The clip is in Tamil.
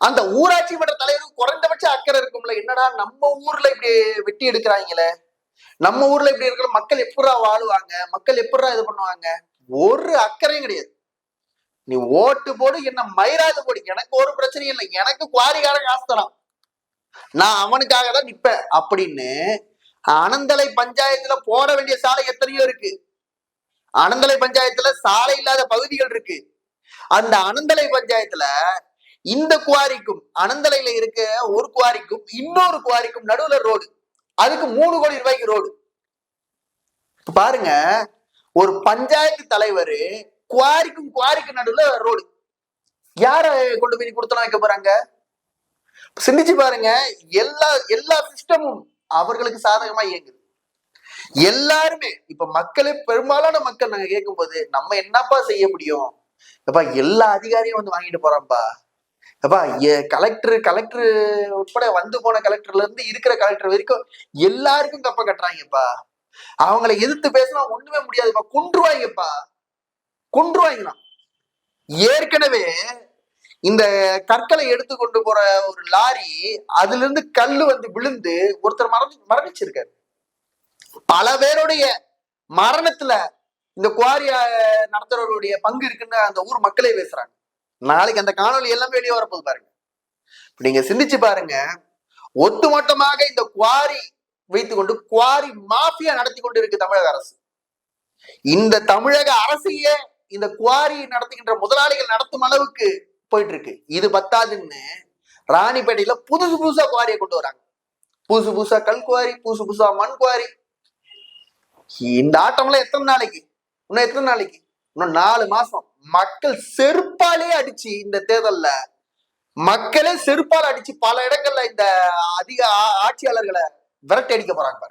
அந்த ஊராட்சி மன்ற தலைவருக்கு குறைந்தபட்ச அக்கறை இருக்கும்ல. என்னடா நம்ம ஊர்ல இப்படி வெட்டி எடுக்கிறாங்களே, நம்ம ஊர்ல இப்படி இருக்கிற மக்கள் எப்படா வாழுவாங்க, மக்கள் எப்படா இது பண்ணுவாங்க, ஒரு அக்கறையும் கிடையாது. நீ ஓட்டு போடு, என்ன மயிராது போடு, எனக்கு ஒரு பிரச்சனையும் இல்லை, எனக்கு குவாரிக்காரன் காசு தரான், நான் அவனுக்காக தான் நிப்பேன் அப்படின்னு. அனந்தலை பஞ்சாயத்துல போட வேண்டிய சாலை எத்தனையோ இருக்கு. அனந்தலை பஞ்சாயத்துல சாலை இல்லாத பகுதிகள் இருக்கு. அந்த அனந்தலை பஞ்சாயத்துல இந்த குவாரிக்கும் அனந்தலையில இருக்க ஒரு குவாரிக்கும் இன்னொரு குவாரிக்கும் நடுவுல ரோடு, அதுக்கு 3 கோடி ரூபாய்க்கு ரோடு. பாருங்க, ஒரு பஞ்சாயத்து தலைவர் குவாரிக்கும் குவாரிக்கும் நடுவுல ரோடு, யார கொண்டு போய் கொடுத்தலாம் வைக்க போறாங்க? சிந்திச்சு பாருங்க. எல்லா சிஸ்டமும் அவர்களுக்கு சாதகமா இயங்குது. எல்லாருமே இப்ப மக்களே, பெரும்பாலான மக்கள் நாங்க கேட்கும் போது நம்ம என்னப்பா செய்ய முடியும்? அப்பா எல்லா அதிகாரியும் வந்து வாங்கிட்டு போறான்ப்பா. அப்பா கலெக்டர் உட்பட வந்து போன கலெக்டர்ல இருந்து இருக்கிற கலெக்டர் வரைக்கும் எல்லாருக்கும் கப்ப கட்டுறாங்கப்பா. அவங்களை எதிர்த்து பேசினா ஒண்ணுமே முடியாதுப்பா, கொன்றுவாங்களாம். ஏற்கனவே இந்த கற்களை எடுத்து கொண்டு போற ஒரு லாரி, அதுல இருந்து கல்லு வந்து விழுந்து ஒருத்தர் மரணிச்சிருக்காரு. பல பேருடைய மரணத்துல இந்த குவாரி நடத்துறவருடைய பங்கு இருக்குன்னு அந்த ஊர் மக்களே பேசுறாங்க. நாளைக்கு அந்த காணொலி எல்லாமே வெளியே வரப்போது பாருங்க. நீங்க சிந்திச்சு பாருங்க. ஒட்டுமொத்தமாக இந்த குவாரி வைத்துக்கொண்டு குவாரி மாஃபியா நடத்தி கொண்டு இருக்கு தமிழக அரசு. இந்த தமிழக அரசையே இந்த குவாரி நடத்துகின்ற முதலாளிகள் நடத்தும் அளவுக்கு போயிட்டு இருக்கு. இது பத்தாதுன்னு ராணிப்பேட்டையில புதுசா குவாரியை கொண்டு வராங்க. புதுசா கல் குவாரி, புதுசா மண் குவாரி. இந்த ஆட்டம்லாம் எத்தனை நாளைக்கு? இன்னும் 4 மாசம். மக்கள் செருப்பாலே அடிச்சு, இந்த தேர்தல்ல மக்களே செருப்பால் அடிச்சு பல இடங்கள்ல இந்த அதிக ஆட்சியாளர்களை விரட்டி அடிக்க போறாங்க.